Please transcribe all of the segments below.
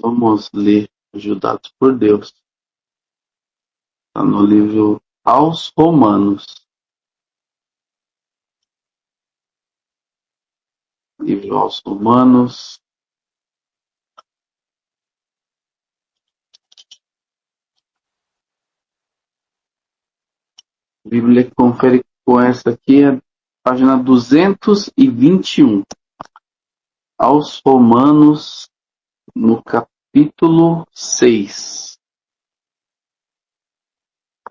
Vamos ler Ajudados por Deus. Está no livro aos Romanos. Livro aos Romanos. A Bíblia confere com essa aqui, é página 221. Aos Romanos, no capítulo 6.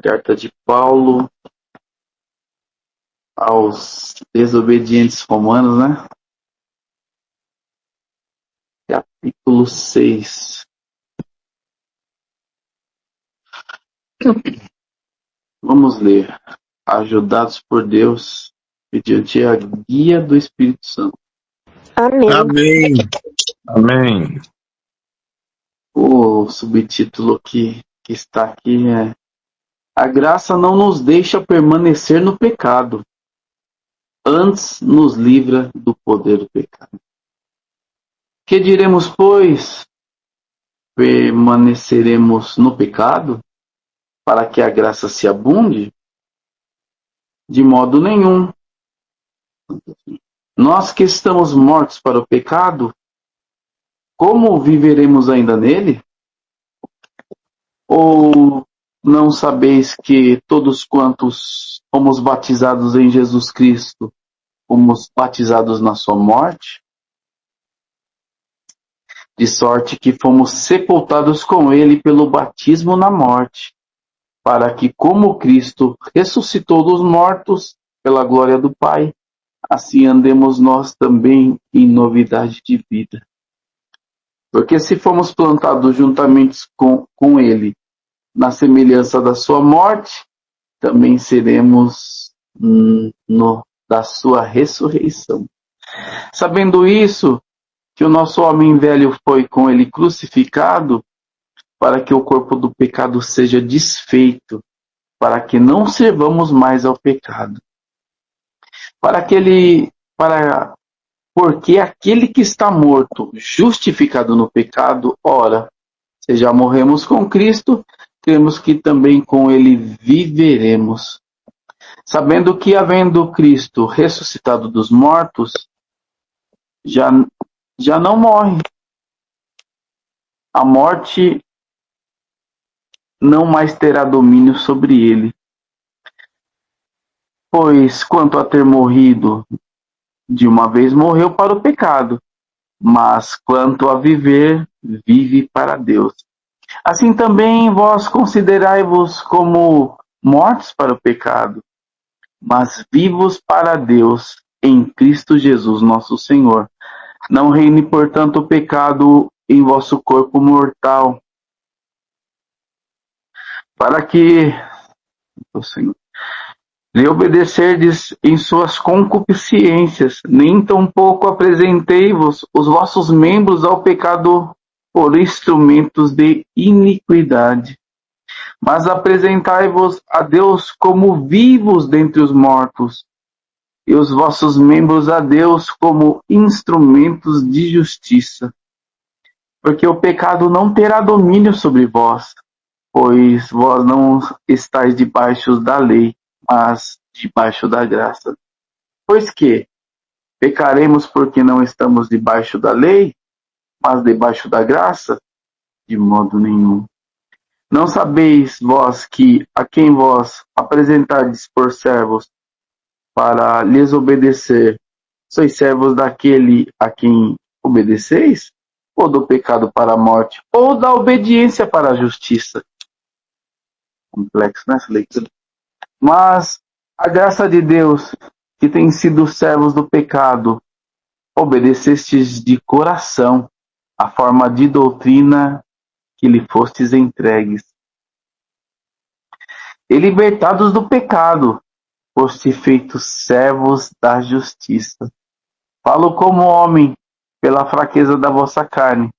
Carta de Paulo aos desobedientes romanos, né? Capítulo 6. Vamos ler. Ajudados por Deus, mediante a guia do Espírito Santo. Amém. Amém. Amém. O subtítulo que está aqui é: a graça não nos deixa permanecer no pecado, antes nos livra do poder do pecado. Que diremos, pois? Permaneceremos no pecado para que a graça se abunde? De modo nenhum. Nós que estamos mortos para o pecado, como viveremos ainda nele? Ou não sabeis que todos quantos fomos batizados em Jesus Cristo, fomos batizados na sua morte? De sorte que fomos sepultados com ele pelo batismo na morte, para que, como Cristo ressuscitou dos mortos pela glória do Pai, assim andemos nós também em novidade de vida. Porque se fomos plantados juntamente com ele na semelhança da sua morte, também seremos da sua ressurreição. Sabendo isso, que o nosso homem velho foi com ele crucificado, para que o corpo do pecado seja desfeito, para que não servamos mais ao pecado. Porque aquele que está morto, justificado no pecado, ora, se já morremos com Cristo, cremos que também com ele viveremos. Sabendo que, havendo Cristo ressuscitado dos mortos, já não morre. A morte não mais terá domínio sobre ele. Pois, quanto a ter morrido, de uma vez morreu para o pecado, mas quanto a viver, vive para Deus. Assim também vós considerai-vos como mortos para o pecado, mas vivos para Deus em Cristo Jesus nosso Senhor. Não reine, portanto, o pecado em vosso corpo mortal, para que lhe obedecerdes em suas concupiscências, nem tampouco apresentei-vos os vossos membros ao pecado por instrumentos de iniquidade, mas apresentai-vos a Deus como vivos dentre os mortos, e os vossos membros a Deus como instrumentos de justiça. Porque o pecado não terá domínio sobre vós, pois vós não estáis debaixo da lei, mas debaixo da graça. Pois que pecaremos porque não estamos debaixo da lei, mas debaixo da graça? De modo nenhum. Não sabeis vós que a quem vós apresentardes por servos para lhes obedecer, sois servos daquele a quem obedeceis? Ou do pecado para a morte, ou da obediência para a justiça? Complexo, né, essa leitura? Mas a graça de Deus, que tem sido servos do pecado, obedecestes de coração a forma de doutrina que lhe fostes entregues. E libertados do pecado, foste feitos servos da justiça. Falo como homem, pela fraqueza da vossa carne,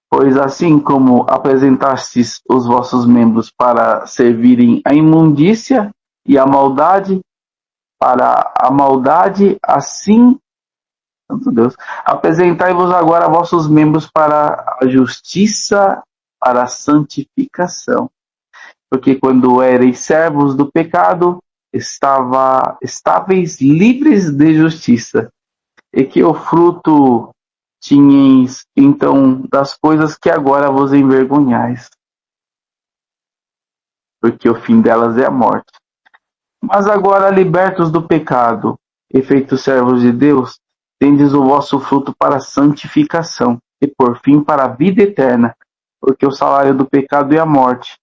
pois assim como apresentastes os vossos membros para servirem à imundícia e à maldade, para a maldade, assim Santo Deus. Apresentai-vos agora vossos membros para a justiça, para a santificação. Porque quando ereis servos do pecado, estáveis livres de justiça. E que o fruto tinhais, então, das coisas que agora vos envergonhais. Porque o fim delas é a morte. Mas agora, libertos do pecado e feitos servos de Deus, tendes o vosso fruto para a santificação, e por fim para a vida eterna, porque o salário do pecado é a morte,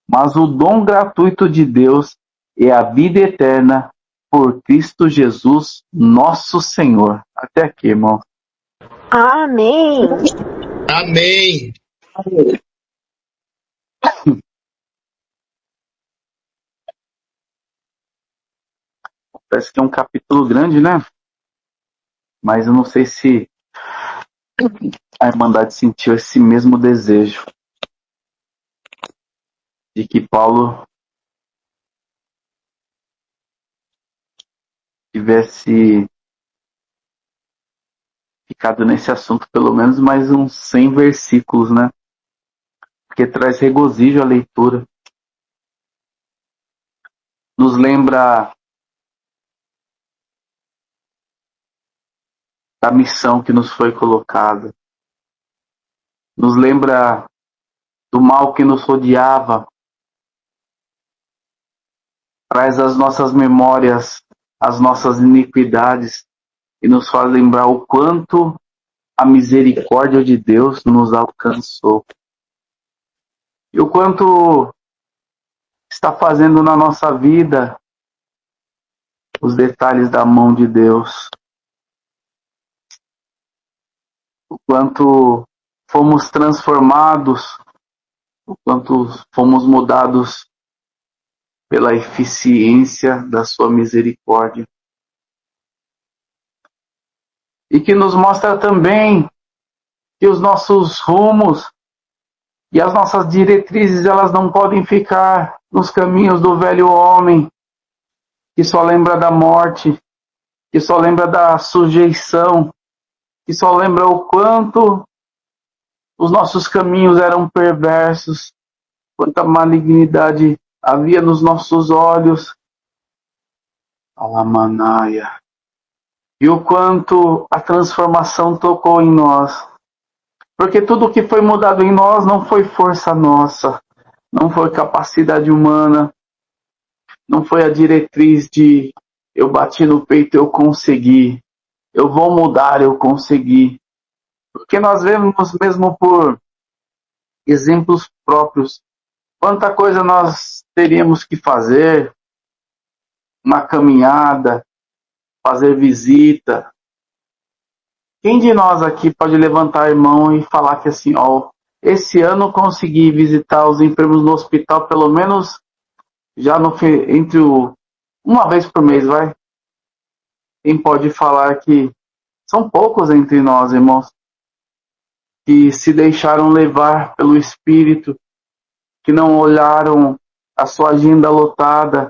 mas o dom gratuito de Deus é a vida eterna por Cristo Jesus, nosso Senhor. Até aqui, irmão. Amém. Amém. Parece que é um capítulo grande, né? Mas eu não sei se a Irmandade sentiu esse mesmo desejo de que Paulo tivesse ficado nesse assunto pelo menos mais uns 100 versículos, né? Porque traz regozijo à leitura. Nos lembra da missão que nos foi colocada. Nos lembra do mal que nos rodeava. Traz às nossas memórias as nossas iniquidades e nos faz lembrar o quanto a misericórdia de Deus nos alcançou. E o quanto está fazendo na nossa vida os detalhes da mão de Deus. O quanto fomos transformados, o quanto fomos mudados pela eficiência da sua misericórdia. E que nos mostra também que os nossos rumos e as nossas diretrizes, elas não podem ficar nos caminhos do velho homem, que só lembra da morte, que só lembra da sujeição, que só lembra o quanto os nossos caminhos eram perversos, quanta malignidade havia nos nossos olhos. Alamanaia. E o quanto a transformação tocou em nós. Porque tudo que foi mudado em nós não foi força nossa, não foi capacidade humana, não foi a diretriz de eu bati no peito, eu consegui, eu vou mudar, eu consegui. Porque nós vemos mesmo por exemplos próprios, quanta coisa nós teríamos que fazer, uma caminhada, fazer visita. Quem de nós aqui pode levantar a mão e falar que assim, ó, esse ano consegui visitar os enfermos no hospital pelo menos já uma vez por mês, vai? Quem pode falar que são poucos entre nós, irmãos, que se deixaram levar pelo Espírito, que não olharam a sua agenda lotada,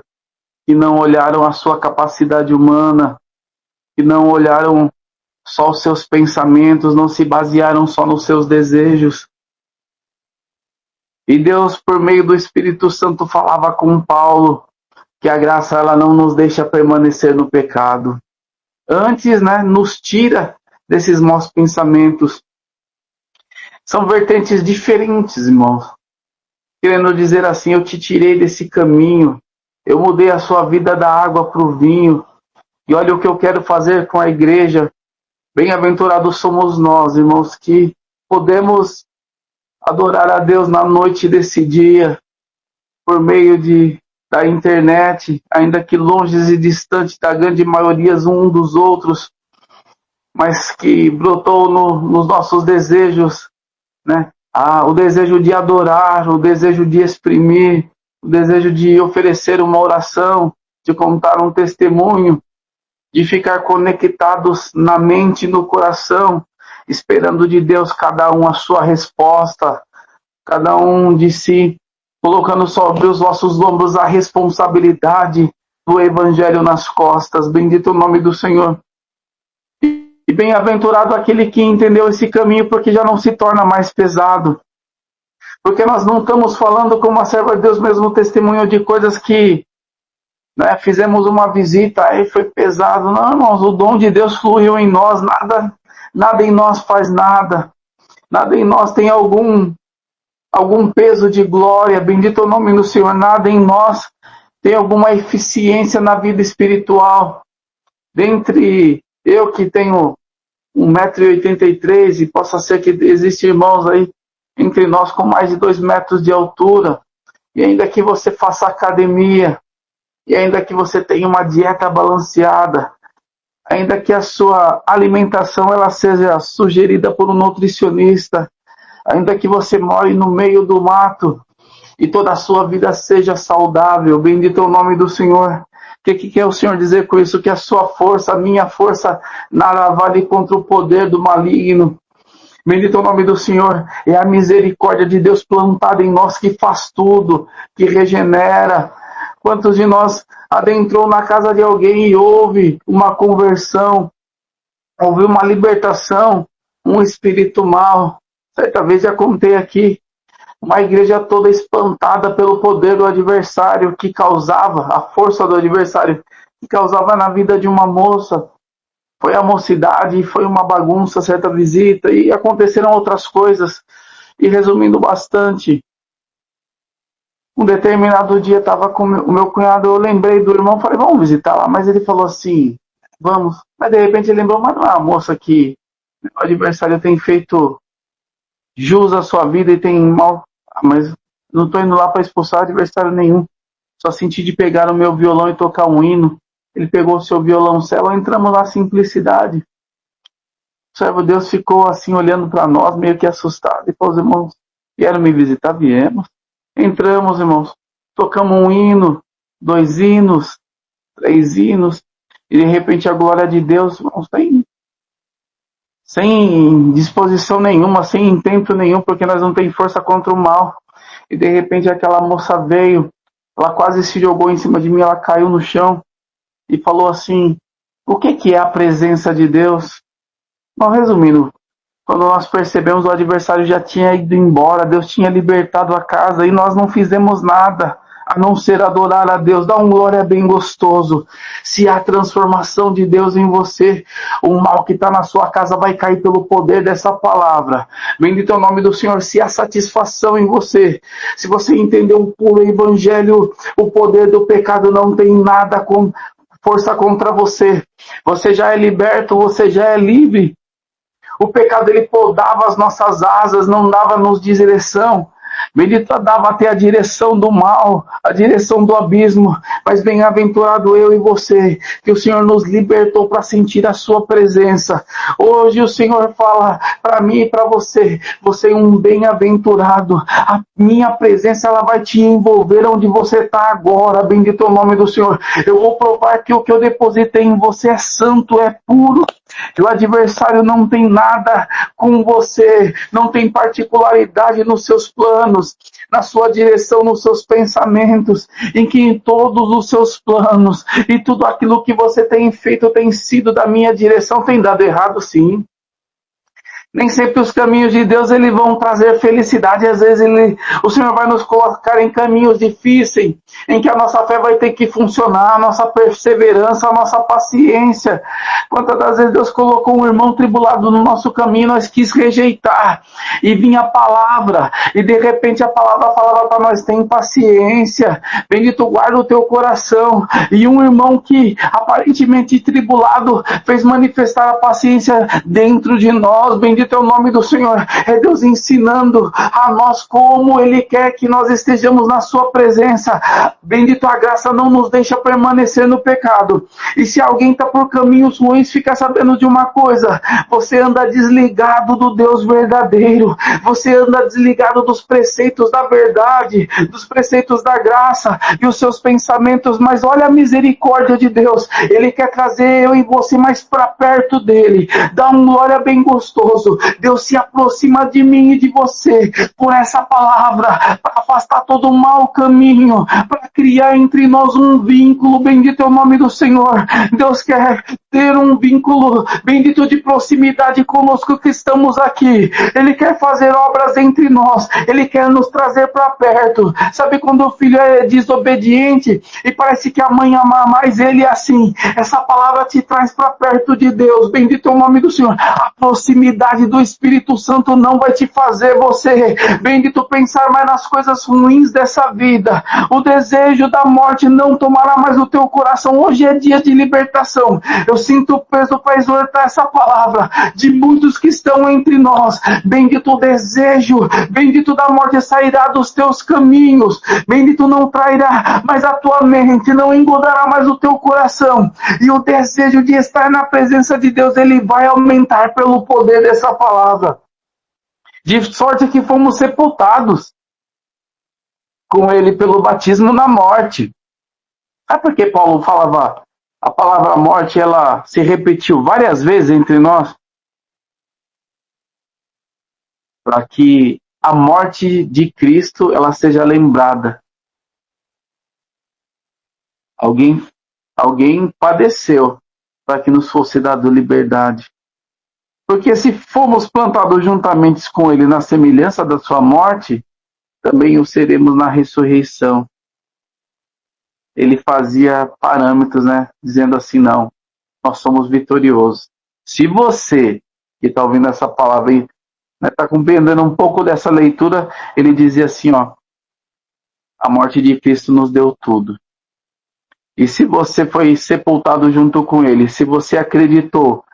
que não olharam a sua capacidade humana, que não olharam só os seus pensamentos, não se basearam só nos seus desejos. E Deus, por meio do Espírito Santo, falava com Paulo que a graça ela não nos deixa permanecer no pecado. Antes, né, nos tira desses maus pensamentos. São vertentes diferentes, irmãos. Querendo dizer assim, eu te tirei desse caminho, eu mudei a sua vida da água para o vinho, e olha o que eu quero fazer com a igreja. Bem-aventurados somos nós, irmãos, que podemos adorar a Deus na noite desse dia, por meio da internet, ainda que longe e distante da grande maioria um dos outros, mas que brotou nos nossos desejos, né? O desejo de adorar, o desejo de exprimir, o desejo de oferecer uma oração, de contar um testemunho, de ficar conectados na mente e no coração, esperando de Deus cada um a sua resposta, cada um de si, colocando sobre os vossos ombros a responsabilidade do Evangelho nas costas. Bendito o nome do Senhor. E bem-aventurado aquele que entendeu esse caminho, porque já não se torna mais pesado. Porque nós não estamos falando, como a serva de Deus mesmo testemunho, de coisas que, né, fizemos uma visita, aí foi pesado. Não, irmãos, o dom de Deus fluiu em nós, nada em nós faz nada. Nada em nós tem algum peso de glória, bendito é o nome do Senhor. Nada em nós tem alguma eficiência na vida espiritual. Dentre eu que tenho 1,83 m e possa ser que existem irmãos aí entre nós com mais de 2 metros de altura, e ainda que você faça academia, e ainda que você tenha uma dieta balanceada, ainda que a sua alimentação ela seja sugerida por um nutricionista, ainda que você more no meio do mato e toda a sua vida seja saudável, bendito é o nome do Senhor. O que quer o Senhor dizer com isso? Que a sua força, a minha força, nada vale contra o poder do maligno. Bendito é o nome do Senhor. É a misericórdia de Deus plantada em nós que faz tudo, que regenera. Quantos de nós adentrou na casa de alguém e houve uma conversão, houve uma libertação, um espírito mau? Certa vez já contei aqui, uma igreja toda espantada pelo poder do adversário que causava, a força do adversário que causava na vida de uma moça. Foi a mocidade, foi uma bagunça, certa visita, e aconteceram outras coisas. E resumindo bastante, um determinado dia estava com o meu cunhado, eu lembrei do irmão, falei, vamos visitar lá, mas ele falou assim, vamos. Mas de repente ele lembrou, mas não é a moça que o adversário tem feito jus à sua vida e tem mal, mas não estou indo lá para expulsar adversário nenhum, só senti de pegar o meu violão e tocar um hino. Ele pegou o seu violoncelo, entramos na simplicidade. O servo de Deus ficou assim olhando para nós, meio que assustado. E falou, os irmãos, vieram me visitar? Viemos. Entramos, irmãos, tocamos um hino, 2 hinos, 3 hinos, e de repente a glória de Deus, irmãos, sem disposição nenhuma, sem intento nenhum, porque nós não temos força contra o mal. E de repente aquela moça veio, ela quase se jogou em cima de mim, ela caiu no chão e falou assim, o que é a presença de Deus? Bom, resumindo, quando nós percebemos, o adversário já tinha ido embora, Deus tinha libertado a casa e nós não fizemos nada a não ser adorar a Deus. Dá um glória bem gostoso. Se há transformação de Deus em você, o mal que está na sua casa vai cair pelo poder dessa palavra. Bendito é o nome do Senhor. Se há satisfação em você, se você entender o puro evangelho, o poder do pecado não tem nada com força contra você. Você já é liberto, você já é livre. O pecado ele podava as nossas asas, não dava-nos direção. Bendito dava até a direção do mal, a direção do abismo, mas bem-aventurado eu e você, que o Senhor nos libertou para sentir a sua presença. Hoje o Senhor fala para mim e para você, você é um bem-aventurado, a minha presença ela vai te envolver onde você está agora, bendito é o nome do Senhor. Eu vou provar que o que eu depositei em você é santo, é puro, que o adversário não tem nada com você, não tem particularidade nos seus planos, na sua direção, nos seus pensamentos, em que em todos os seus planos e tudo aquilo que você tem feito tem sido da minha direção, tem dado errado sim. Nem sempre os caminhos de Deus eles vão trazer felicidade. Às vezes o Senhor vai nos colocar em caminhos difíceis, em que a nossa fé vai ter que funcionar, a nossa perseverança, a nossa paciência. Quantas das vezes Deus colocou um irmão tribulado no nosso caminho, nós quis rejeitar. E vinha a palavra, e de repente a palavra falava para nós, tem paciência, bendito guarda o teu coração. E um irmão que aparentemente tribulado fez manifestar a paciência dentro de nós, bendito é o nome do Senhor. É Deus ensinando a nós como Ele quer que nós estejamos na sua presença. Bendito a graça não nos deixa permanecer no pecado. E se alguém está por caminhos ruins, fica sabendo de uma coisa, você anda desligado do Deus verdadeiro, você anda desligado dos preceitos da verdade, dos preceitos da graça e os seus pensamentos, mas olha a misericórdia de Deus, Ele quer trazer eu e você mais para perto dEle. Dá um glória bem gostoso. Espírito, Deus se aproxima de mim e de você por essa palavra, para afastar todo o mau caminho, para criar entre nós um vínculo, bendito é o nome do Senhor. Deus quer ter um vínculo, bendito, de proximidade conosco que estamos aqui. Ele quer fazer obras entre nós, Ele quer nos trazer para perto. Sabe quando o filho é desobediente e parece que a mãe ama mais ele, é assim, essa palavra te traz para perto de Deus, bendito é o nome do Senhor. A proximidade do Espírito Santo não vai te fazer você, bendito, pensar mais nas coisas ruins dessa vida. O desejo da morte não tomará mais o teu coração. Hoje é dia de libertação. Eu sinto o peso para exortar essa palavra de muitos que estão entre nós. Bendito o desejo, bendito da morte sairá dos teus caminhos. Bendito não trairá mais a tua mente, não engordará mais o teu coração. E o desejo de estar na presença de Deus, ele vai aumentar pelo poder dessa palavra. De sorte que fomos sepultados com ele pelo batismo na morte. Sabe por que Paulo falava? A palavra morte, ela se repetiu várias vezes entre nós, para que a morte de Cristo ela seja lembrada. Alguém padeceu para que nos fosse dado liberdade. Porque se fomos plantados juntamente com ele na semelhança da sua morte, também o seremos na ressurreição. Ele fazia parâmetros, né? Dizendo assim, não, nós somos vitoriosos. Se você, que está ouvindo essa palavra aí, está compreendendo um pouco dessa leitura, ele dizia assim, ó, a morte de Cristo nos deu tudo. E se você foi sepultado junto com ele, se você acreditou,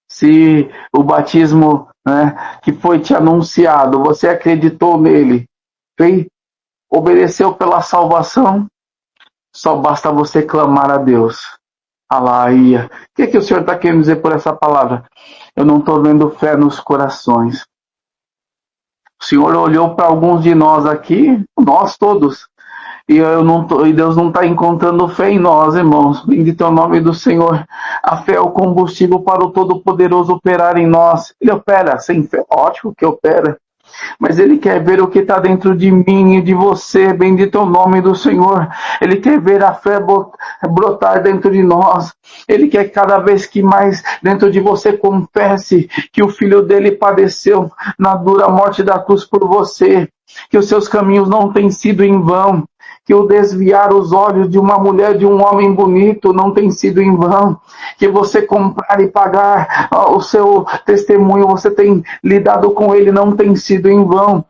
se o batismo, né, que foi te anunciado, você acreditou nele, obedeceu pela salvação, só basta você clamar a Deus. Alaia. O que o Senhor está querendo dizer por essa palavra? Eu não estou vendo fé nos corações. O Senhor olhou para alguns de nós aqui, nós todos, e Deus não está encontrando fé em nós, irmãos. Bendito é o nome do Senhor. A fé é o combustível para o Todo-Poderoso operar em nós. Ele opera sem fé, ótimo que opera. Mas Ele quer ver o que está dentro de mim e de você. Bendito é o nome do Senhor. Ele quer ver a fé brotar dentro de nós. Ele quer que cada vez que mais dentro de você confesse que o Filho dele padeceu na dura morte da cruz por você, que os seus caminhos não têm sido em vão, que o desviar os olhos de uma mulher, de um homem bonito, não tem sido em vão, que você comprar e pagar o seu testemunho, você tem lidado com ele, não tem sido em vão,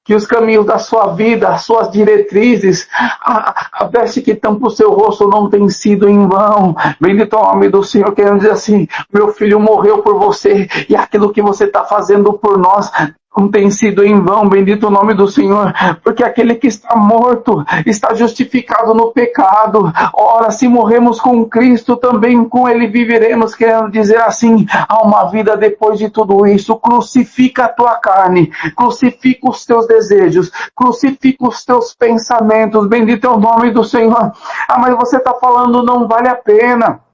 que os caminhos da sua vida, as suas diretrizes, a veste que tampa o seu rosto não tem sido em vão. Bendito é o nome do Senhor, querendo dizer assim, meu filho morreu por você, e aquilo que você está fazendo por nós não tem sido em vão, bendito o nome do Senhor, porque aquele que está morto está justificado no pecado. Ora, se morremos com Cristo, também com Ele viveremos, querendo dizer assim, há uma vida depois de tudo isso. Crucifica a tua carne, crucifica os teus desejos, crucifica os teus pensamentos, bendito é o nome do Senhor. Ah, mas você está falando, não vale a pena.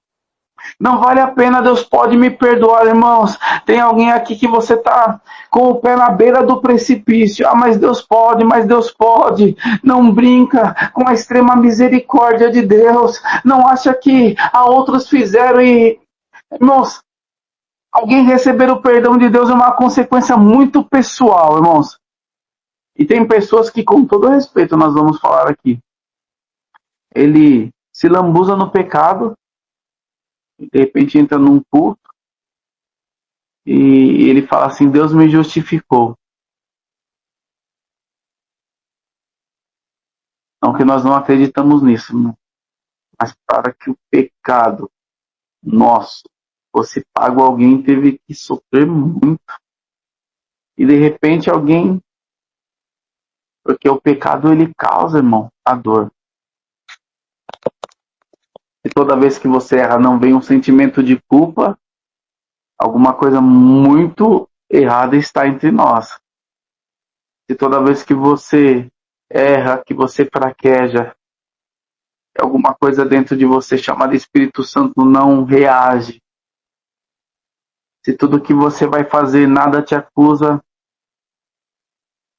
Não vale a pena, Deus pode me perdoar, irmãos. Tem alguém aqui que você está com o pé na beira do precipício. Ah, mas Deus pode, mas Deus pode. Não brinca com a extrema misericórdia de Deus. Não acha que a outros fizeram e... Irmãos, alguém receber o perdão de Deus é uma consequência muito pessoal, irmãos. E tem pessoas que, com todo respeito, nós vamos falar aqui. Ele se lambuza no pecado, de repente entra num culto e ele fala assim, Deus me justificou. Não que nós não acreditamos nisso, né? Mas para que o pecado nosso fosse pago, alguém teve que sofrer muito. E de repente alguém, porque o pecado ele causa, irmão, a dor. E toda vez que você erra não vem um sentimento de culpa, alguma coisa muito errada está entre nós. E toda vez que você erra, que você fraqueja, alguma coisa dentro de você chamada Espírito Santo não reage. Se tudo que você vai fazer nada te acusa,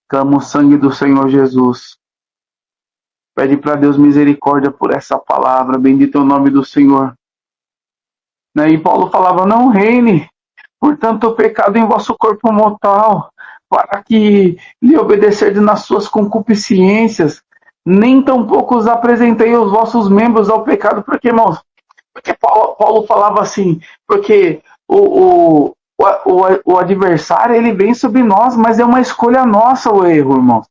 clama o sangue do Senhor Jesus. Pede para Deus misericórdia por essa palavra. Bendito é o nome do Senhor. E Paulo falava, não reine, portanto, o pecado em vosso corpo mortal, para que lhe obedecerdes nas suas concupiscências, nem tampouco os apresentei os vossos membros ao pecado, porque, irmãos, porque Paulo falava assim, porque o adversário, ele vem sobre nós, mas é uma escolha nossa o erro, irmãos.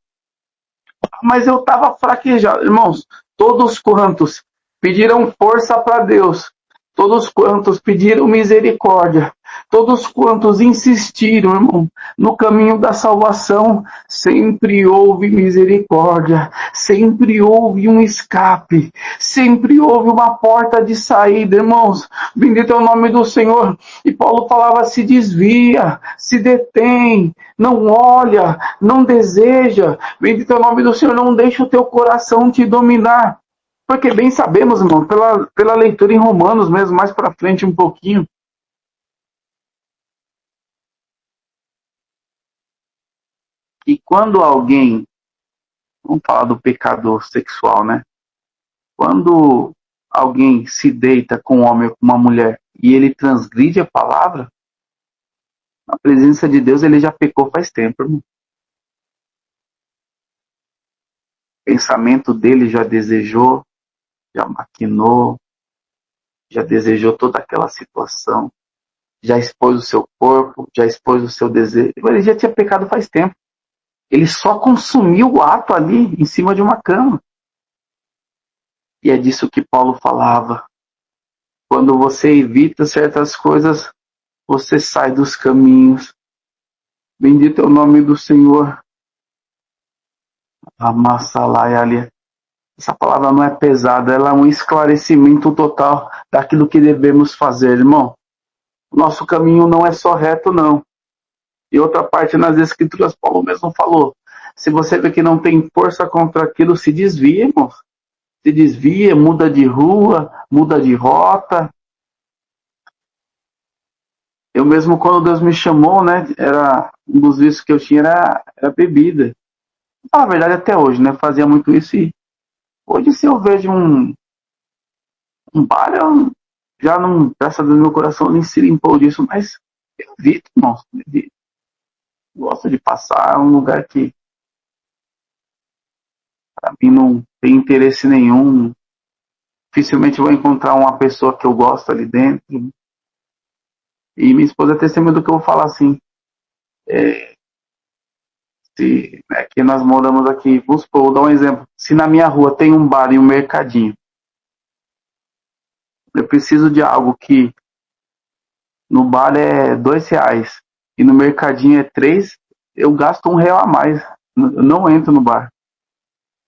Mas eu estava fraquejado, irmãos, todos quantos pediram força para Deus, todos quantos pediram misericórdia, todos quantos insistiram, irmão, no caminho da salvação, sempre houve misericórdia, sempre houve um escape, sempre houve uma porta de saída, irmãos. Bendito é o nome do Senhor. E Paulo falava, se desvia, se detém, não olha, não deseja. Bendito é o nome do Senhor, não deixa o teu coração te dominar. Porque bem sabemos, irmão, pela leitura em Romanos mesmo, mais para frente um pouquinho, que quando alguém, vamos falar do pecador sexual, né? Quando alguém se deita com um homem ou com uma mulher e ele transgride a palavra, na presença de Deus ele já pecou faz tempo, irmão. O pensamento dele já desejou, já maquinou, já desejou toda aquela situação, já expôs o seu corpo, já expôs o seu desejo. Ele já tinha pecado faz tempo. Ele só consumiu o ato ali, em cima de uma cama. E é disso que Paulo falava. Quando você evita certas coisas, você sai dos caminhos. Bendito é o nome do Senhor. Amassalai. Essa palavra não é pesada, ela é um esclarecimento total daquilo que devemos fazer, irmão. O nosso caminho não é só reto, não. E outra parte nas Escrituras, Paulo mesmo falou. Se você vê que não tem força contra aquilo, se desvia, irmão. Se desvia, muda de rua, muda de rota. Eu mesmo, quando Deus me chamou, né, era um dos vícios que eu tinha era bebida. Na verdade, até hoje, né, fazia muito isso. E hoje, se eu vejo um bar, eu já não, graças a Deus, meu coração nem se limpou disso, mas eu evito, irmão. Gosto de passar, é um lugar que para mim não tem interesse nenhum. Dificilmente vou encontrar uma pessoa que eu gosto ali dentro. E minha esposa é testemunha do que eu vou falar assim. Que nós moramos aqui, vou dar um exemplo. Se na minha rua tem um bar e um mercadinho, eu preciso de algo que no bar é R$2 e no mercadinho é 3, eu gasto R$1 a mais. Eu não entro no bar.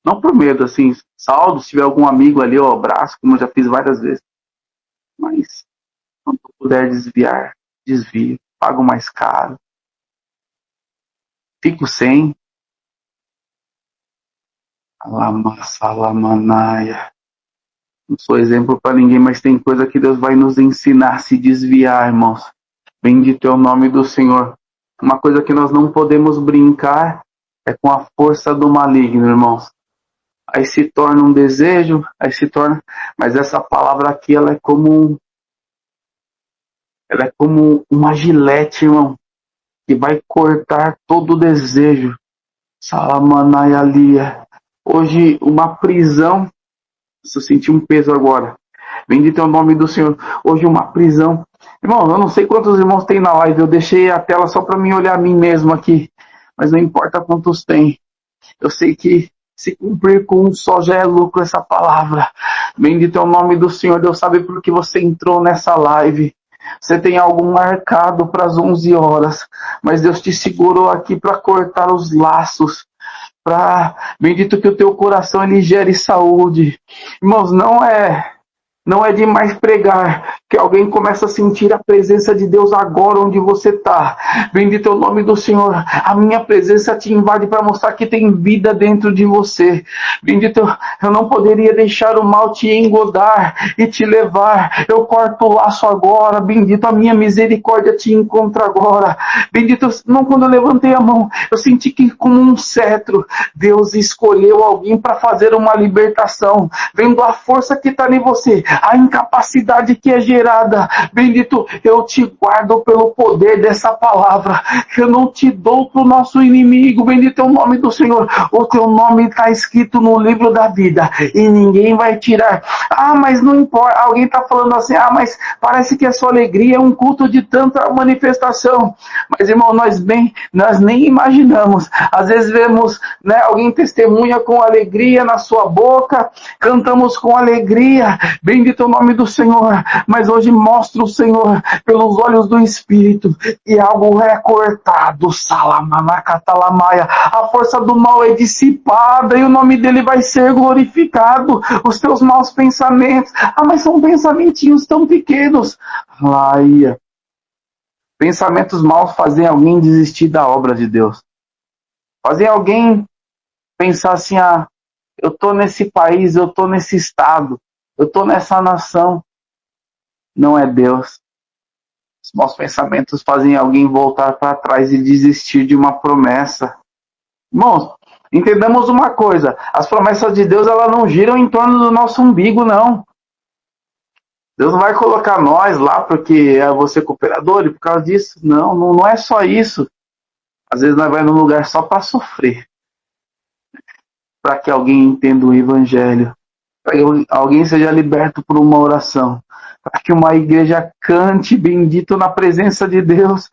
Não por medo, assim, saldo, se tiver algum amigo ali, eu abraço, como eu já fiz várias vezes. Mas, quando eu puder desviar, desvio, pago mais caro. Fico sem. Alamassalamanaia. Não sou exemplo para ninguém, mas tem coisa que Deus vai nos ensinar a se desviar, irmãos. Bendito é o nome do Senhor. Uma coisa que nós não podemos brincar é com a força do maligno, irmãos. Aí se torna um desejo, aí se torna... Mas essa palavra aqui, ela é como uma gilete, irmão, que vai cortar todo o desejo. Salamanaialia. Hoje, uma prisão... Se eu sentir um peso agora. Bendito é o nome do Senhor. Hoje uma prisão. Irmão, eu não sei quantos irmãos tem na live. Eu deixei a tela só para mim olhar a mim mesmo aqui. Mas não importa quantos tem. Eu sei que se cumprir com um só já é lucro essa palavra. Bendito é o nome do Senhor. Deus sabe por que você entrou nessa live. Você tem algo marcado para as 11 horas. Mas Deus te segurou aqui para cortar os laços. Bendito que o teu coração ele gere saúde. Irmãos, não é demais pregar Que alguém comece a sentir a presença de Deus agora onde você está. Bendito é o nome do Senhor. A minha presença te invade para mostrar que tem vida dentro de você. Bendito, eu não poderia deixar o mal te engodar e te levar. Eu corto o laço agora. Bendito, a minha misericórdia te encontra agora. Bendito, não, quando eu levantei a mão, eu senti que como um cetro, Deus escolheu alguém para fazer uma libertação. Vendo a força que está em você, a incapacidade que é gerada. Bendito, eu te guardo pelo poder dessa palavra. Eu não te dou para o nosso inimigo. Bendito é o nome do Senhor. O teu nome está escrito no livro da vida e ninguém vai tirar. Ah, mas não importa. Alguém está falando assim, ah, mas parece que a sua alegria é um culto de tanta manifestação. Mas, irmão, nós nem imaginamos. Às vezes vemos, né, alguém testemunha com alegria na sua boca, cantamos com alegria, bendito é o nome do Senhor, mas hoje mostra o Senhor pelos olhos do Espírito e algo é cortado, salamanacatalamaya, a força do mal é dissipada e o nome dele vai ser glorificado. Os teus maus pensamentos, ah, mas são pensamentinhos tão pequenos, laia. Pensamentos maus fazem alguém desistir da obra de Deus, fazem alguém pensar assim, ah, eu estou nesse país, eu estou nesse estado, eu estou nessa nação. Não é Deus. Os maus pensamentos fazem alguém voltar para trás e desistir de uma promessa. Irmãos, entendamos uma coisa, as promessas de Deus elas não giram em torno do nosso umbigo, não. Deus não vai colocar nós lá porque é você cooperador e por causa disso. Não é só isso. Às vezes nós vamos num lugar só para sofrer. Para que alguém entenda o evangelho. Para que alguém seja liberto por uma oração. Para que uma igreja cante bendito na presença de Deus.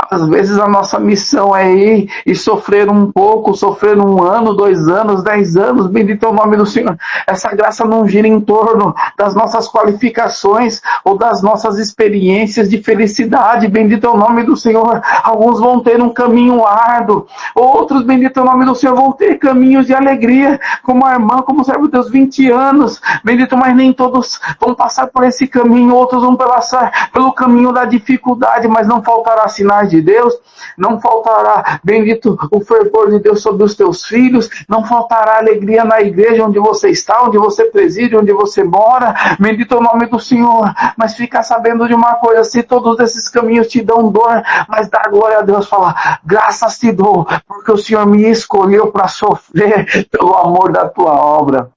Às vezes a nossa missão é ir e sofrer um pouco, sofrer 1 ano, 2 anos, 10 anos, bendito é o nome do Senhor. Essa graça não gira em torno das nossas qualificações ou das nossas experiências de felicidade, bendito é o nome do Senhor. Alguns vão ter um caminho árduo, outros, bendito é o nome do Senhor, vão ter caminhos de alegria, como a irmã, como o servo de Deus, 20 anos, bendito, mas nem todos vão passar por esse caminho, outros vão passar pelo caminho da dificuldade, mas não faltará sinais de Deus, não faltará, bendito, o fervor de Deus sobre os teus filhos, não faltará alegria na igreja onde você está, onde você preside, onde você mora, bendito é o nome do Senhor, mas fica sabendo de uma coisa, se todos esses caminhos te dão dor, mas dá glória a Deus, fala, graças te dou, porque o Senhor me escolheu para sofrer pelo amor da tua obra.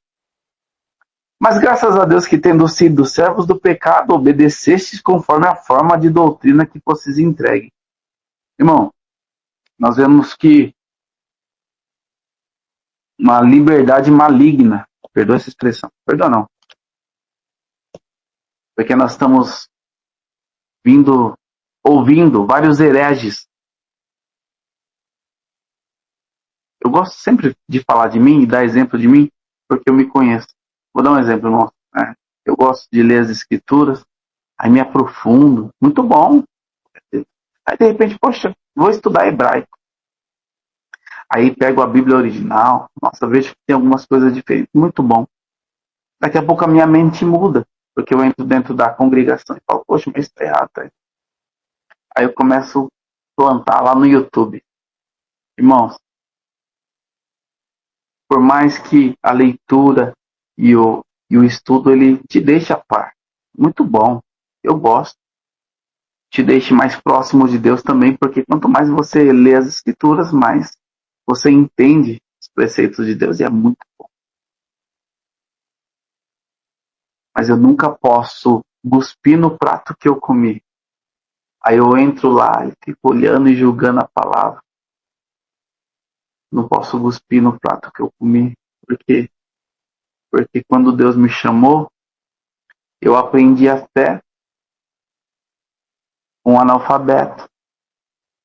Mas graças a Deus que, tendo sido servos do pecado, obedecestes conforme a forma de doutrina que vocês entreguem. Irmão, nós vemos que uma liberdade maligna, perdoa essa expressão, perdoa não, porque nós estamos ouvindo vários hereges. Eu gosto sempre de falar de mim e dar exemplo de mim, porque eu me conheço. Vou dar um exemplo, irmão. Eu gosto de ler as escrituras, aí me aprofundo, muito bom. Aí de repente, poxa, vou estudar hebraico. Aí pego a Bíblia original, nossa, vejo que tem algumas coisas diferentes, muito bom. Daqui a pouco a minha mente muda, porque eu entro dentro da congregação e falo, poxa, mas está errado. Tá? Aí eu começo a plantar lá no YouTube. Irmãos, por mais que a leitura e o estudo, ele te deixe a par. Muito bom, eu gosto. Te deixe mais próximo de Deus também, porque quanto mais você lê as escrituras, mais você entende os preceitos de Deus e é muito bom. Mas eu nunca posso cuspir no prato que eu comi. Aí eu entro lá e fico olhando e julgando a palavra. Não posso cuspir no prato que eu comi. Por quê? Porque quando Deus me chamou, eu aprendi a fé com um analfabeto.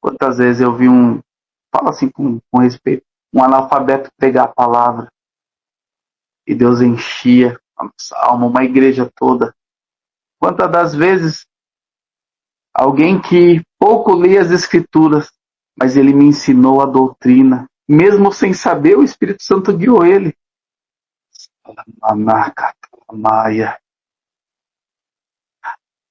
Quantas vezes eu vi fala assim com respeito, um analfabeto pegar a palavra e Deus enchia a nossa alma, uma igreja toda. Quantas das vezes alguém que pouco lia as escrituras, mas ele me ensinou a doutrina, mesmo sem saber, o Espírito Santo guiou ele.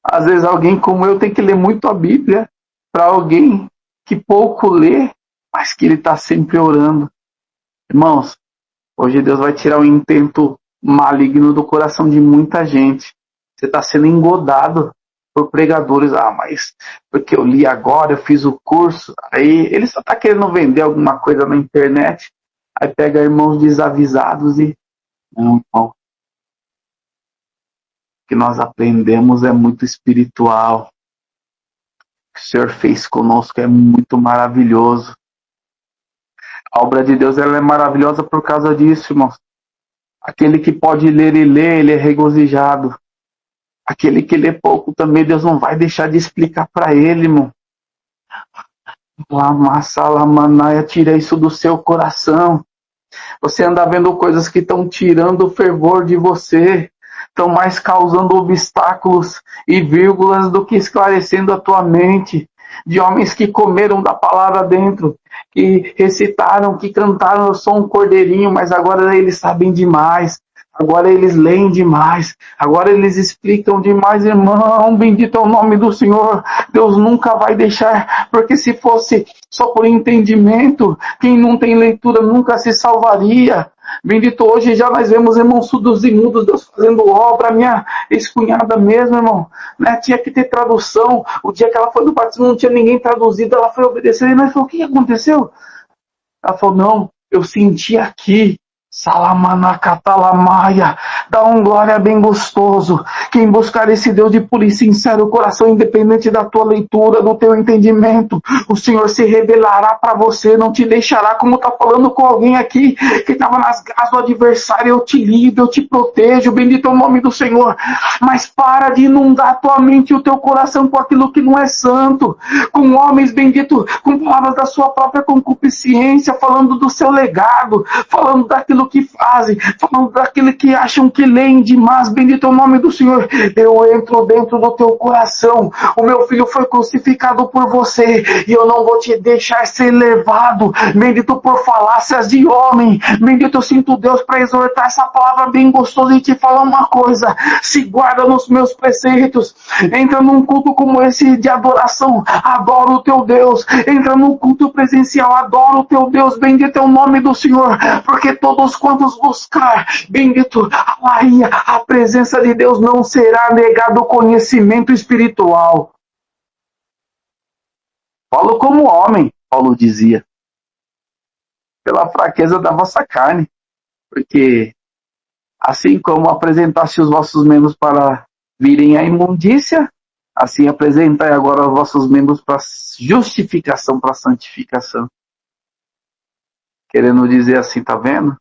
Às vezes alguém como eu tem que ler muito a Bíblia para alguém que pouco lê, mas que ele está sempre orando. Irmãos, hoje Deus vai tirar o intento maligno do coração de muita gente. Você está sendo engodado por pregadores. Ah, mas porque eu li agora, eu fiz o curso. Aí ele só está querendo vender alguma coisa na internet. Aí pega irmãos desavisados e... Não, irmão. O que nós aprendemos é muito espiritual. O que o Senhor fez conosco é muito maravilhoso. A obra de Deus ela é maravilhosa por causa disso, irmãos. Aquele que pode ler e ler, ele é regozijado. Aquele que lê pouco também, Deus não vai deixar de explicar para ele, irmão. Lamassalamanaia, tira isso do seu coração. Você anda vendo coisas que estão tirando o fervor de você, estão mais causando obstáculos e vírgulas do que esclarecendo a tua mente. De homens que comeram da palavra dentro, que recitaram, que cantaram, eu sou um cordeirinho, mas agora eles sabem demais. Agora eles leem demais. Agora eles explicam demais, irmão. Bendito é o nome do Senhor. Deus nunca vai deixar. Porque se fosse só por entendimento, quem não tem leitura nunca se salvaria. Bendito, hoje já nós vemos irmãos surdos e mudos, Deus fazendo obra. Minha ex-cunhada mesmo, irmão, né? Tinha que ter tradução. O dia que ela foi no batismo não tinha ninguém traduzido. Ela foi obedecer. E nós falamos, o que aconteceu? Ela falou, não, eu senti aqui. Salamanacatalamaya, dá um glória bem gostoso. Quem buscar esse Deus de puro e sincero coração, independente da tua leitura, do teu entendimento, o Senhor se revelará para você, não te deixará, como está falando com alguém aqui que estava nas garras do adversário. Eu te livro, eu te protejo, bendito é o nome do Senhor. Mas para de inundar a tua mente e o teu coração com aquilo que não é santo, com homens, bendito, com palavras da sua própria concupiscência, falando do seu legado, falando daquilo que fazem, falando daquilo que acham que leem demais. Bendito é o nome do Senhor. Eu entro dentro do teu coração. O meu filho foi crucificado por você e eu não vou te deixar ser levado, bendito, por falácias de homem. Bendito, eu sinto Deus para exortar essa palavra bem gostosa e te falar uma coisa: se guarda nos meus preceitos. Entra num culto como esse de adoração, adora o teu Deus. Entra num culto presencial, adora o teu Deus. Bendito é o nome do Senhor, porque todos quantos buscar, bendito, a presença de Deus, não será negado o conhecimento espiritual. Falo como homem, Paulo dizia, pela fraqueza da vossa carne, porque assim como apresentaste os vossos membros para virem à imundícia, assim apresentai agora os vossos membros para justificação, para santificação. Querendo dizer assim, tá vendo?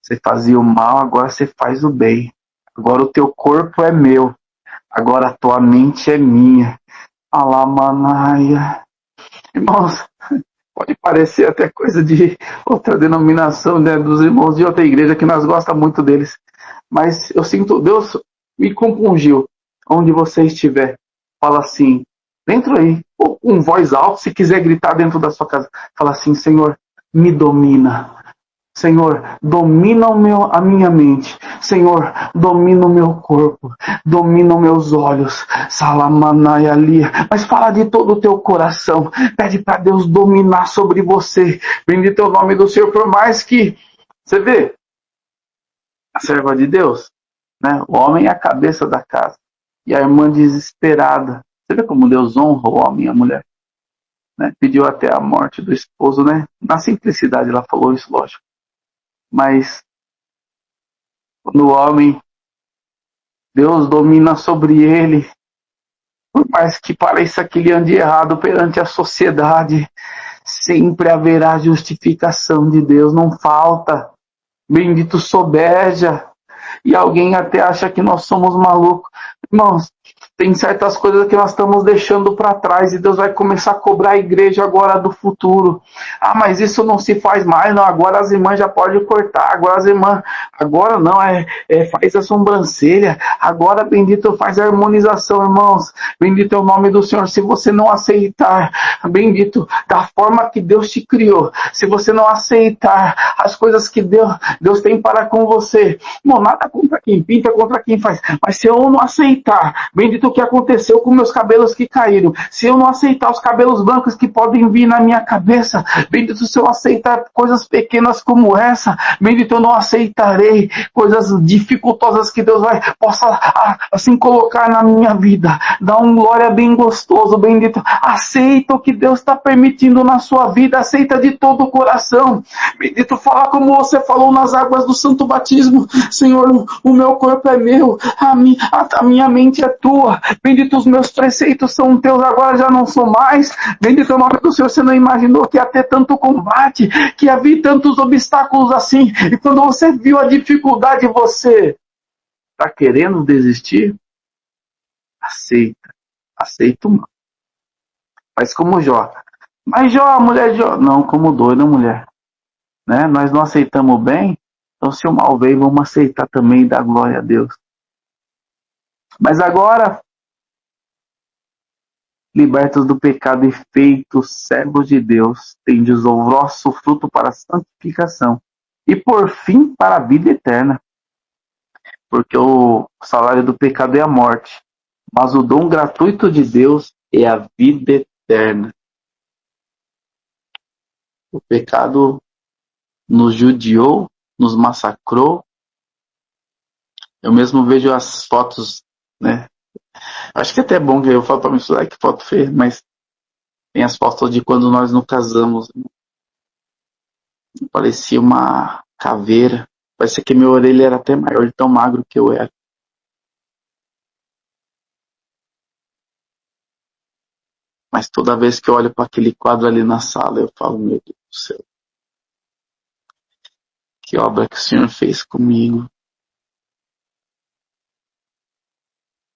Você fazia o mal, agora você faz o bem. Agora o teu corpo é meu. Agora a tua mente é minha. Alamanaia. Irmãos, pode parecer até coisa de outra denominação, né, dos irmãos de outra igreja, que nós gostamos muito deles. Mas eu sinto, Deus me compungiu. Onde você estiver, fala assim, dentro aí, ou com voz alta, se quiser gritar dentro da sua casa, fala assim, Senhor, me domina. Senhor, domina a minha mente. Senhor, domina o meu corpo. Domina os meus olhos. Salamanaya ali. Mas fala de todo o teu coração. Pede para Deus dominar sobre você. Bendito é o nome do Senhor. Por mais que, você vê, a serva de Deus, né? O homem é a cabeça da casa. E a irmã desesperada. Você vê como Deus honra o homem e a mulher? Né? Pediu até a morte do esposo, né? Na simplicidade ela falou isso, lógico. Mas quando o homem, Deus domina sobre ele, por mais que pareça que ele ande errado perante a sociedade, sempre haverá justificação de Deus, não falta. Bendito sobeja. E alguém até acha que nós somos malucos. Irmãos, Tem certas coisas que nós estamos deixando para trás e Deus vai começar a cobrar a igreja agora do futuro. Ah, mas isso não se faz mais, não. Agora as irmãs já podem cortar. Agora as irmãs, agora não, faz a sobrancelha. Agora, bendito, faz a harmonização, irmãos. Bendito é o nome do Senhor. Se você não aceitar, bendito, da forma que Deus te criou, se você não aceitar as coisas que Deus tem para com você, não, nada contra quem pinta, contra quem faz, mas se eu não aceitar, bendito o que aconteceu com meus cabelos que caíram, se eu não aceitar os cabelos brancos que podem vir na minha cabeça, bendito, se eu aceitar coisas pequenas como essa, bendito, eu não aceitarei coisas dificultosas que Deus possa assim colocar na minha vida. Dá um glória bem gostoso, bendito. Aceita o que Deus está permitindo na sua vida, aceita de todo o coração, bendito. Fala como você falou nas águas do santo batismo: Senhor, o meu corpo é meu, a minha mente é tua, bendito, os meus preceitos são teus, agora já não são mais, bendito é o nome do Senhor. Você não imaginou que ia ter tanto combate, que havia tantos obstáculos assim, e quando você viu a dificuldade, você está querendo desistir? Aceita o mal. Faz como Jó. Mas Jó, a mulher de Jó, não, como doida mulher, né? Nós não aceitamos o bem, então se o mal veio, vamos aceitar também e dar glória a Deus. Mas agora, libertos do pecado e feitos servos de Deus, tendes o vosso fruto para a santificação e por fim para a vida eterna. Porque o salário do pecado é a morte, mas o dom gratuito de Deus é a vida eterna. O pecado nos judiou, nos massacrou. Eu mesmo vejo as fotos, né? Acho que é até bom que eu falo para me estudar que foto feia, mas tem as fotos de quando nós nos casamos. Parecia uma caveira. Parecia que minha orelha era até maior de tão magro que eu era. Mas toda vez que eu olho para aquele quadro ali na sala, eu falo: meu Deus do céu, que obra que o Senhor fez comigo.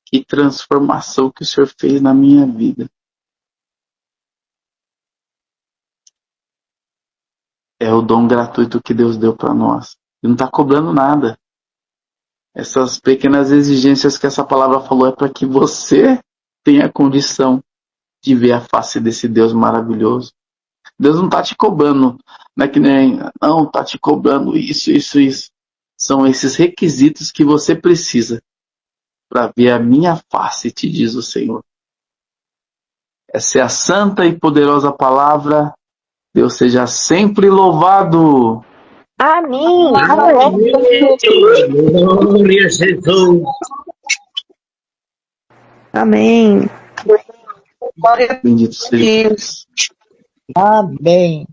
Que transformação que o Senhor fez na minha vida. É o dom gratuito que Deus deu para nós. Ele não está cobrando nada. Essas pequenas exigências que essa palavra falou é para que você tenha condição de ver a face desse Deus maravilhoso. Deus não está te cobrando, não é que nem, não, está te cobrando isso. São esses requisitos que você precisa para ver a minha face, te diz o Senhor. Essa é a santa e poderosa palavra. Deus seja sempre louvado. Amém. Glória a Jesus. Amém. Bendito seja Deus. Amém.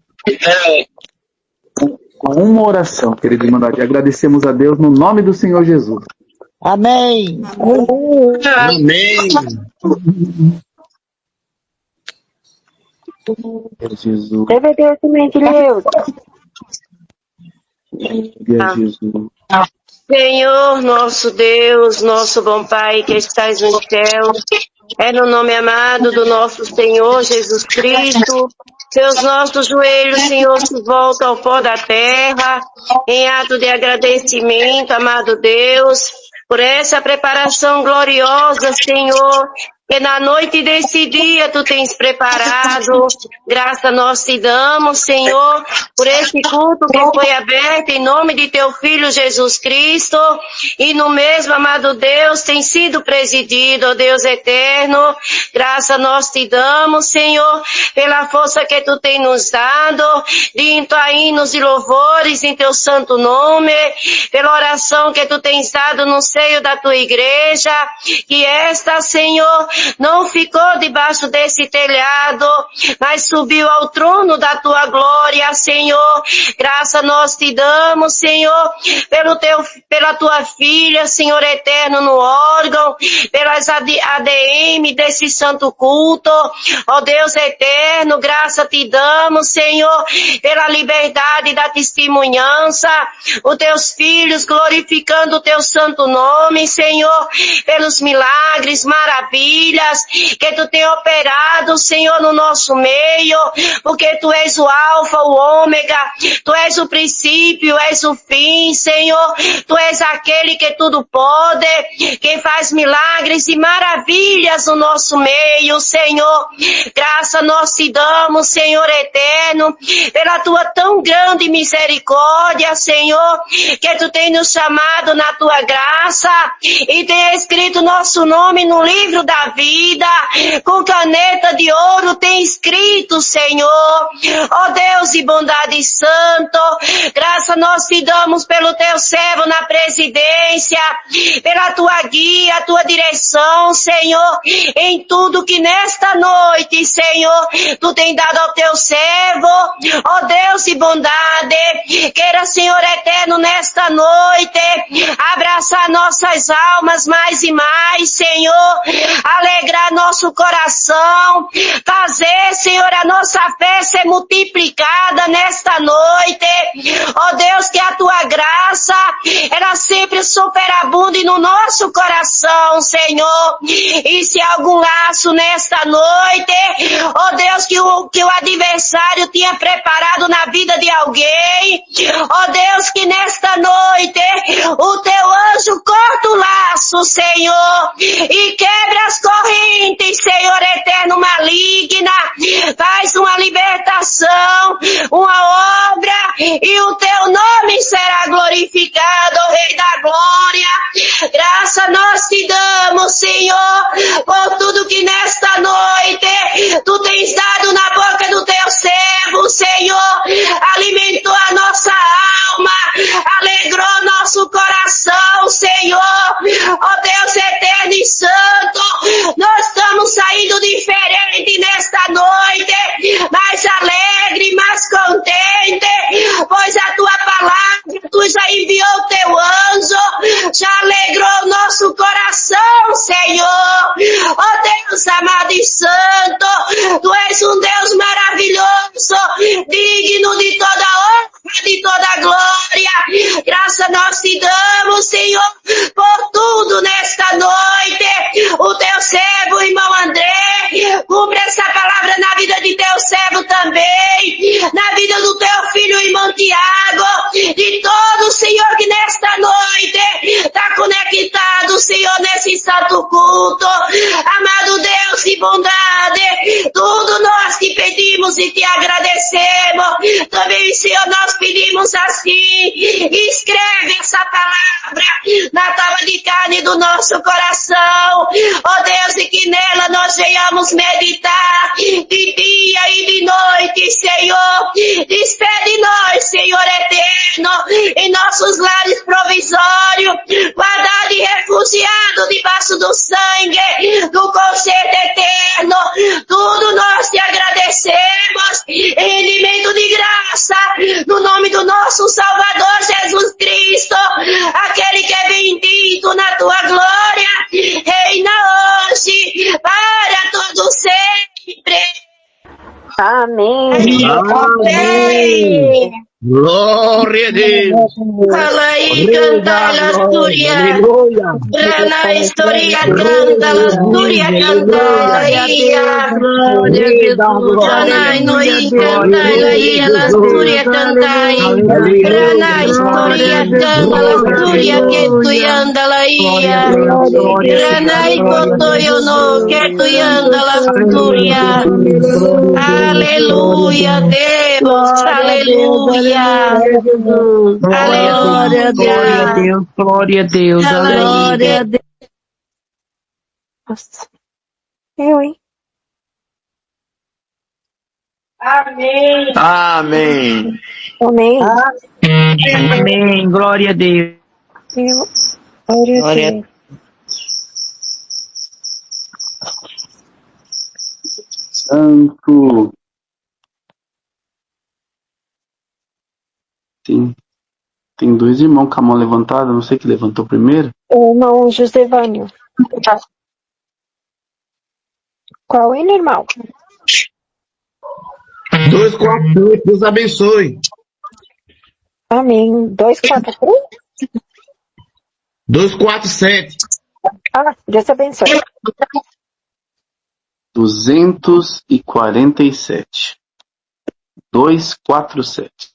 Com uma oração, querido irmandade, agradecemos a Deus no nome do Senhor Jesus. Amém. Amém. Jesus. Reverdentemente, Deus. Jesus. Senhor, nosso Deus, nosso bom Pai que estás no céu, é no nome amado do nosso Senhor Jesus Cristo, que os nossos joelhos, Senhor, se voltam ao pó da terra, em ato de agradecimento, amado Deus, por essa preparação gloriosa, Senhor, que na noite desse dia Tu tens preparado. Graça nós te damos, Senhor, por esse culto que foi aberto em nome de Teu Filho Jesus Cristo, e no mesmo, amado Deus, tem sido presidido, ó Deus eterno. Graça nós te damos, Senhor, pela força que Tu tens nos dado, de entoar hinos e louvores em Teu santo nome, pela oração que Tu tens dado no seio da Tua igreja, que esta, Senhor, não ficou debaixo desse telhado, mas subiu ao trono da tua glória, Senhor. Graça nós te damos, Senhor, pela tua filha, Senhor eterno, no órgão, pelas ADM desse santo culto. Ó Deus eterno, graça te damos, Senhor, pela liberdade da testemunhança, os teus filhos glorificando o teu santo nome, Senhor, pelos milagres, maravilhas que tu tem operado, Senhor, no nosso meio, porque tu és o alfa, o ômega, tu és o princípio, és o fim, Senhor, tu és aquele que tudo pode, que faz milagres e maravilhas no nosso meio, Senhor. Graça nós te damos, Senhor eterno, pela tua tão grande misericórdia, Senhor, que tu tem nos chamado na tua graça e tem escrito nosso nome no livro da vida, com caneta de ouro tem escrito, Senhor. Ó Deus de bondade e santo, graça nós te damos pelo teu servo na presidência, pela tua guia, tua direção, Senhor, em tudo que nesta noite, Senhor, tu tem dado ao teu servo. Ó Deus de bondade, queira, Senhor eterno, nesta noite, abraçar nossas almas mais e mais, Senhor, alegrar nosso coração, fazer, Senhor, a nossa fé ser multiplicada nesta noite. Ó Deus, que a tua graça, ela sempre superabunde no nosso coração, Senhor. E se há algum laço nesta noite, ó Deus, que o adversário tinha preparado na vida de alguém, ó Deus, que nesta noite o teu anjo corta o laço, Senhor, e quebra as correntes, Senhor eterno, maligna, faz uma libertação, uma obra, e o teu nome será glorificado, ó Rei da Glória. Graça nós te damos, Senhor, por tudo que nesta noite tu tens dado na boca do teu servo, Senhor, alimentou a nossa alma, alegrou nosso coração, Senhor. Ó Deus eterno e santo, nós estamos saindo diferente nesta noite, mais alegre, mais contente, pois a tua palavra, tu já enviou o teu anjo, já alegrou nosso coração, Senhor. Ó Deus amado e santo, tu és um Deus maravilhoso, digno de toda honra, de toda glória. Graça nós te damos, Senhor, por tudo nesta noite. O teu servo, irmão André, cumpre essa palavra na vida de teu servo também, na vida do teu filho, irmão Tiago, de todo, Senhor, que nesta noite está conectado, Senhor, nesse santo culto. Amado Deus de bondade, tudo nós te pedimos e te agradecemos. Também, Senhor, nós pedimos assim, escreve essa palavra na tábua de carne do nosso coração, ó Deus, e que nela nós venhamos meditar de dia e de noite, Senhor. Despede nós, Senhor eterno, em nossos lares provisórios, guardado e refugiado debaixo do sangue do concerto eterno. Tudo nós te agradecemos em rendimento de graça, no nome do nosso Salvador Jesus Cristo, aquele que é bendito na tua glória, reina hoje, para todo sempre. Amém. Amém. Glória a Deus. Fala aí, canta la Astúria. Aleluia. Rana Historia, canta la Astúria, canta aí. Rana Inoi, canta aí, la Astúria, canta aí. Rana Historia, canta la Astúria, que tu anda lá ia. Rana Ikoto Yono, que tu anda la Astúria. Aleluia, Deus, aleluia. Glória a Deus, glória a Deus, glória a Deus. Nossa. Eu, hein? Amém. Amém. Amém. Amém, glória a Deus. Eu. Glória a Glória a Deus. Santo. Tem dois irmãos com a mão levantada, não sei que levantou primeiro. O irmão Josevânio. Qual é, irmão? 248, Deus abençoe. Amém. 243? 247. Ah, Deus abençoe. 247. 247.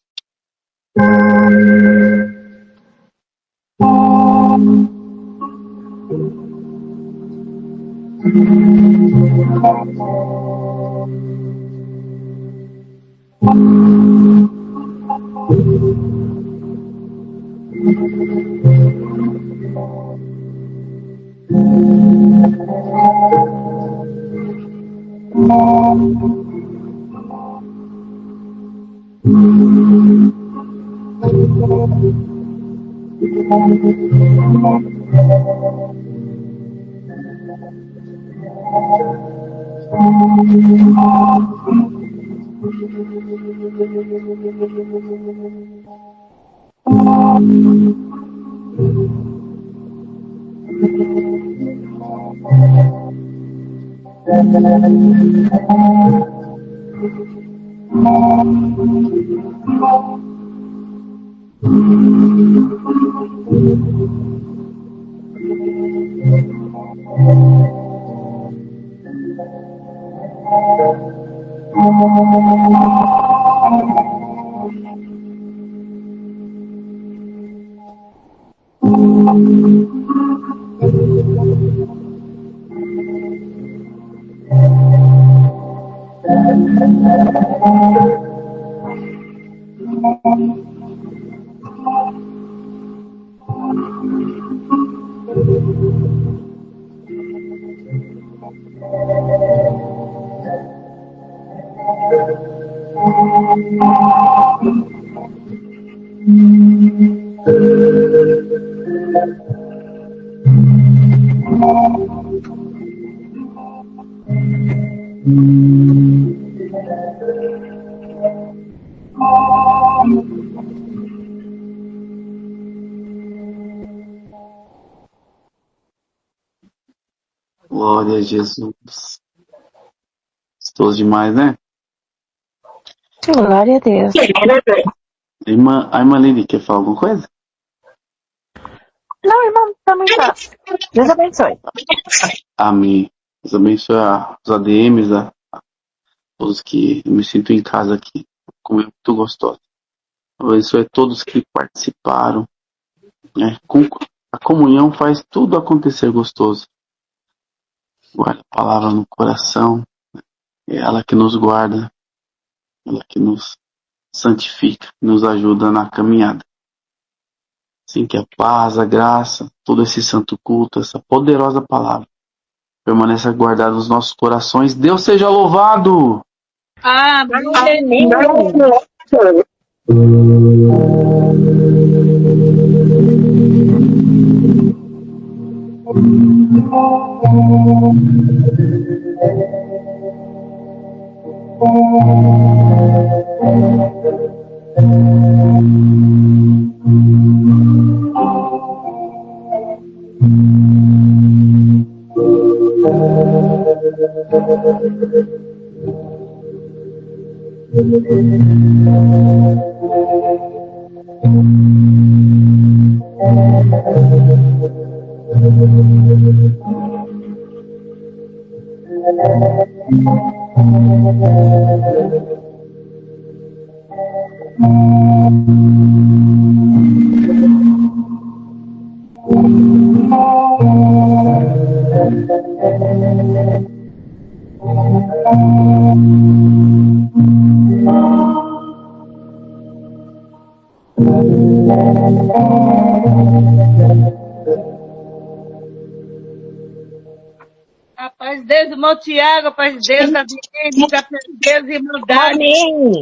Glória a Jesus. Gostoso demais, né? Glória a Deus. A irmã Lili quer falar alguma coisa? Não, irmão, também tá. Deus abençoe. Amém. Deus abençoe os ADMs, a todos que eu me sinto em casa aqui. Como é muito gostoso. Abençoe todos que participaram. Né? A comunhão faz tudo acontecer gostoso. Guarda a palavra no coração. É ela que nos guarda. Ela que nos santifica. Nos ajuda na caminhada. Assim que a paz, a graça, todo esse santo culto, essa poderosa palavra permaneça guardada nos nossos corações. Deus seja louvado! Amém. A paz de Deus, irmão Tiago, a paz de Deus, a vida, a paz de Deus, irmão Dário. Amém.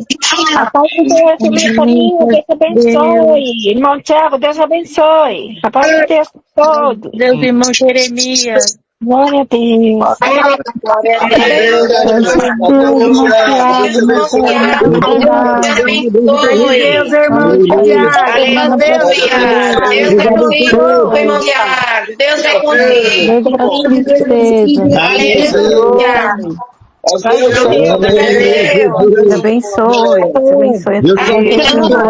A paz de Deus, irmão Toninho, Deus abençoe. Irmão Tiago, Deus abençoe. A paz de Deus a todos. Deus, irmão Jeremias. Glória a Deus. Glória a Deus, irmão Tiago, meu Deus, irmão Tiago. Deus é contigo, irmão Tiago. Deus é contigo. Deus para tristeza. Aleluia. Te abençoe. Te abençoe.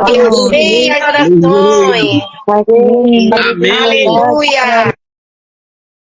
Aleluia. Orações. Amém. Aleluia.